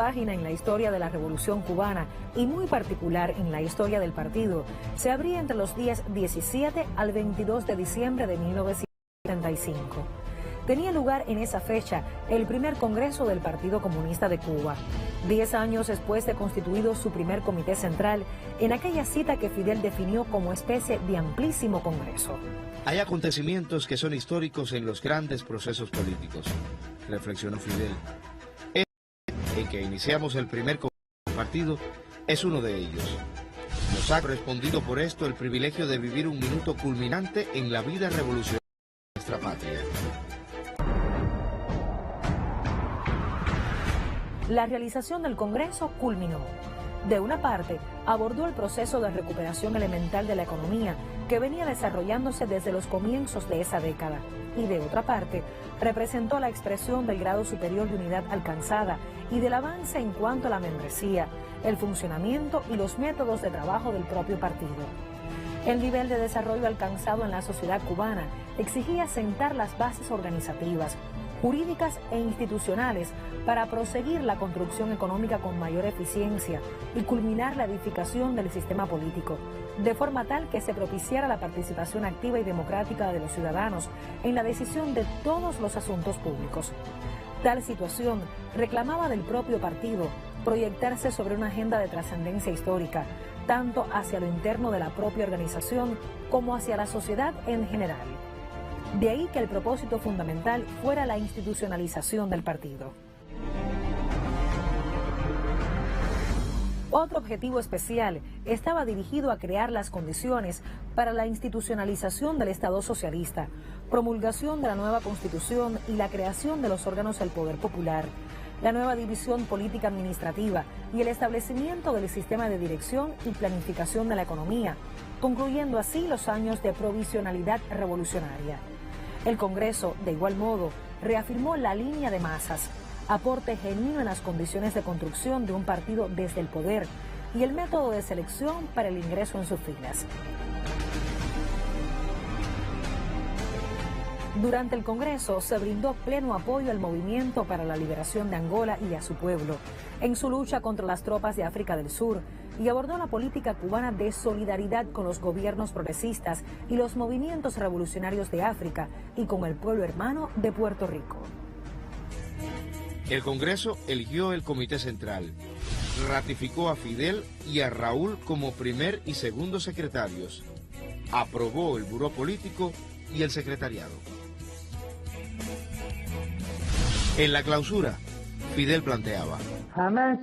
página en la historia de la Revolución Cubana y muy particular en la historia del partido se abría entre los días 17 al 22 de diciembre de 1975. Tenía lugar en esa fecha el primer Congreso del Partido Comunista de Cuba, 10 años después de constituido su primer comité central, en aquella cita que Fidel definió como especie de amplísimo congreso. Hay acontecimientos que son históricos en los grandes procesos políticos, reflexionó Fidel. En que iniciamos el primer Congreso del partido es uno de ellos. Nos ha correspondido por esto el privilegio de vivir un minuto culminante en la vida revolucionaria de nuestra patria. La realización del Congreso culminó. De una parte, abordó el proceso de recuperación elemental de la economía que venía desarrollándose desde los comienzos de esa década. Y de otra parte, representó la expresión del grado superior de unidad alcanzada y del avance en cuanto a la membresía, el funcionamiento y los métodos de trabajo del propio partido. El nivel de desarrollo alcanzado en la sociedad cubana exigía sentar las bases organizativas, jurídicas e institucionales para proseguir la construcción económica con mayor eficiencia y culminar la edificación del sistema político, de forma tal que se propiciara la participación activa y democrática de los ciudadanos en la decisión de todos los asuntos públicos. Tal situación reclamaba del propio partido proyectarse sobre una agenda de trascendencia histórica, tanto hacia lo interno de la propia organización como hacia la sociedad en general. De ahí que el propósito fundamental fuera la institucionalización del partido. Otro objetivo especial estaba dirigido a crear las condiciones para la institucionalización del Estado socialista, promulgación de la nueva Constitución y la creación de los órganos del poder popular, la nueva división política administrativa y el establecimiento del sistema de dirección y planificación de la economía, concluyendo así los años de provisionalidad revolucionaria. El Congreso, de igual modo, reafirmó la línea de masas, aporte genuino en las condiciones de construcción de un partido desde el poder y el método de selección para el ingreso en sus filas. Durante el Congreso se brindó pleno apoyo al movimiento para la liberación de Angola y a su pueblo, en su lucha contra las tropas de África del Sur, y abordó la política cubana de solidaridad con los gobiernos progresistas y los movimientos revolucionarios de África y con el pueblo hermano de Puerto Rico. El Congreso eligió el Comité Central, ratificó a Fidel y a Raúl como primer y segundo secretarios, aprobó el Buró Político y el Secretariado. En la clausura, Fidel planteaba: jamás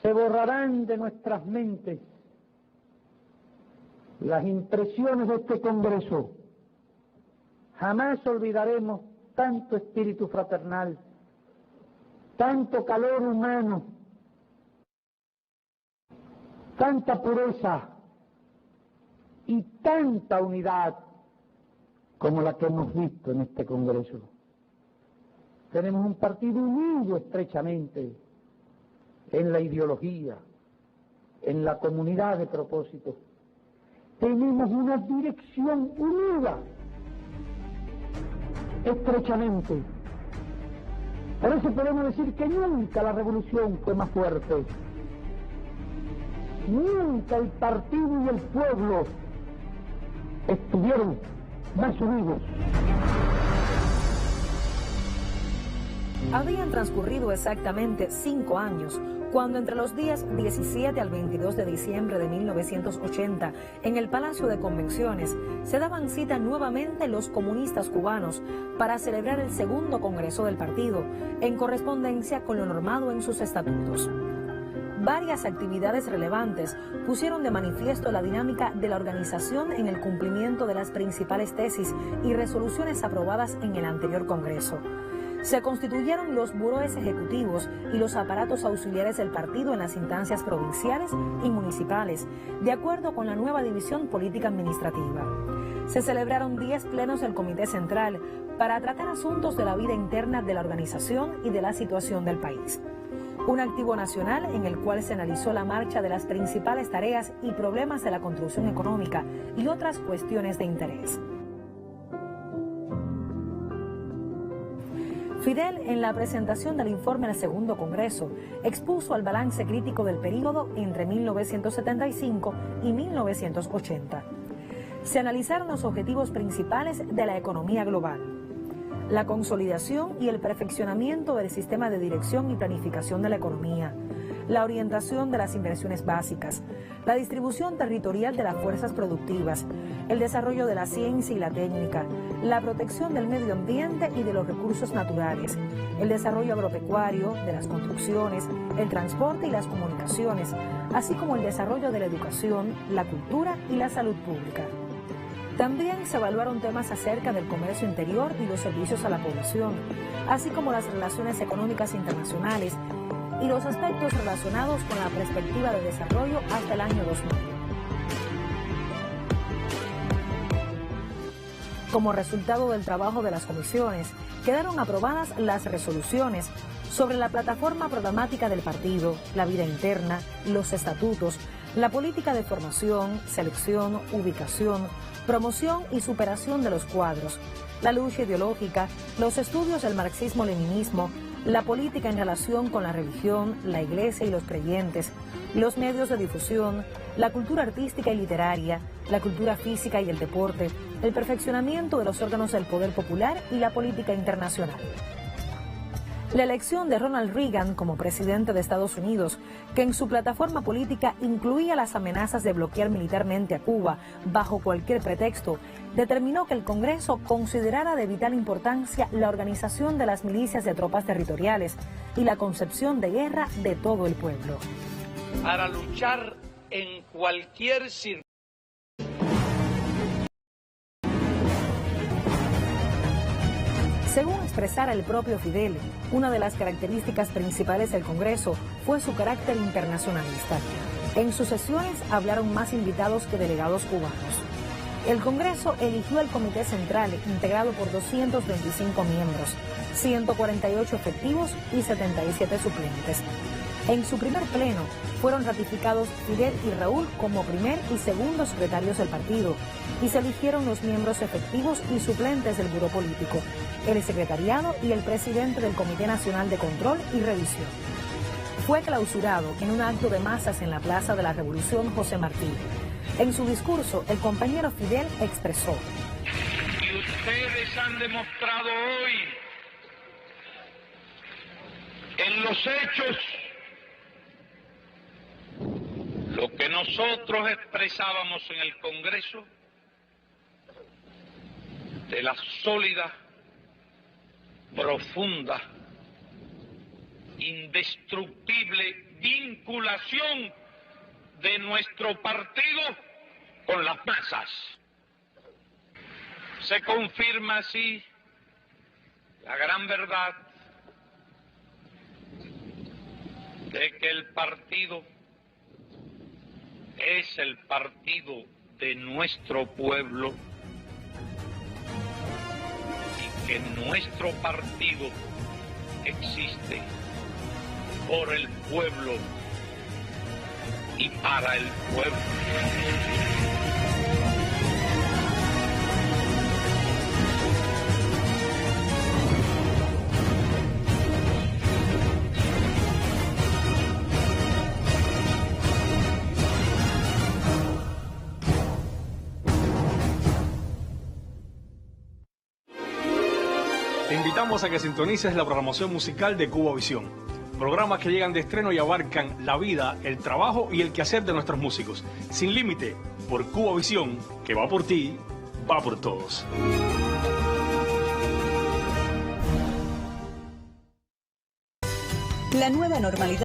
se borrarán de nuestras mentes las impresiones de este Congreso. Jamás olvidaremos tanto espíritu fraternal, tanto calor humano, tanta pureza y tanta unidad como la que hemos visto en este Congreso. Tenemos un partido unido estrechamente en la ideología, en la comunidad de propósitos. Tenemos una dirección unida estrechamente. Por eso podemos decir que nunca la revolución fue más fuerte. Nunca el partido y el pueblo estuvieron más unidos. Habían transcurrido exactamente 5 años cuando entre los días 17 al 22 de diciembre de 1980, en el Palacio de Convenciones, se daban cita nuevamente los comunistas cubanos para celebrar el segundo Congreso del partido, en correspondencia con lo normado en sus estatutos. Varias actividades relevantes pusieron de manifiesto la dinámica de la organización en el cumplimiento de las principales tesis y resoluciones aprobadas en el anterior Congreso. Se constituyeron los burós ejecutivos y los aparatos auxiliares del partido en las instancias provinciales y municipales, de acuerdo con la nueva división política administrativa. Se celebraron 10 plenos del Comité Central para tratar asuntos de la vida interna de la organización y de la situación del país. Un activo nacional en el cual se analizó la marcha de las principales tareas y problemas de la construcción económica y otras cuestiones de interés. Fidel, en la presentación del informe del Segundo Congreso, expuso el balance crítico del período entre 1975 y 1980. Se analizaron los objetivos principales de la economía global: la consolidación y el perfeccionamiento del sistema de dirección y planificación de la economía, la orientación de las inversiones básicas, la distribución territorial de las fuerzas productivas, el desarrollo de la ciencia y la técnica, la protección del medio ambiente y de los recursos naturales, el desarrollo agropecuario, de las construcciones, el transporte y las comunicaciones, así como el desarrollo de la educación, la cultura y la salud pública. También se evaluaron temas acerca del comercio interior y los servicios a la población, así como las relaciones económicas internacionales y los aspectos relacionados con la perspectiva de desarrollo hasta el año 2000. Como resultado del trabajo de las comisiones, quedaron aprobadas las resoluciones sobre la plataforma programática del partido, la vida interna, los estatutos, la política de formación, selección, ubicación, promoción y superación de los cuadros, la lucha ideológica, los estudios del marxismo-leninismo, la política en relación con la religión, la iglesia y los creyentes, los medios de difusión, la cultura artística y literaria, la cultura física y el deporte, el perfeccionamiento de los órganos del poder popular y la política internacional. La elección de Ronald Reagan como presidente de Estados Unidos, que en su plataforma política incluía las amenazas de bloquear militarmente a Cuba bajo cualquier pretexto, determinó que el Congreso considerara de vital importancia la organización de las milicias de tropas territoriales y la concepción de guerra de todo el pueblo. Para luchar en cualquier circunstancia. Según expresara el propio Fidel, una de las características principales del Congreso fue su carácter internacionalista. En sus sesiones hablaron más invitados que delegados cubanos. El Congreso eligió el Comité Central, integrado por 225 miembros, 148 efectivos y 77 suplentes. En su primer pleno fueron ratificados Fidel y Raúl como primer y segundo secretarios del partido y se eligieron los miembros efectivos y suplentes del Buró Político, el secretariado y el presidente del Comité Nacional de Control y Revisión. Fue clausurado en un acto de masas en la Plaza de la Revolución José Martí. En su discurso, el compañero Fidel expresó: Y ustedes han demostrado hoy en los hechos lo que nosotros expresábamos en el Congreso de la sólida, profunda, indestructible vinculación de nuestro partido con las masas. Se confirma así la gran verdad de que el partido es el partido de nuestro pueblo y que nuestro partido existe por el pueblo y para el pueblo. Te invitamos a que sintonices la programación musical de Cubavisión. Programas que llegan de estreno y abarcan la vida, el trabajo y el quehacer de nuestros músicos. Sin límite, por Cubavisión, que va por ti, va por todos. La nueva normalidad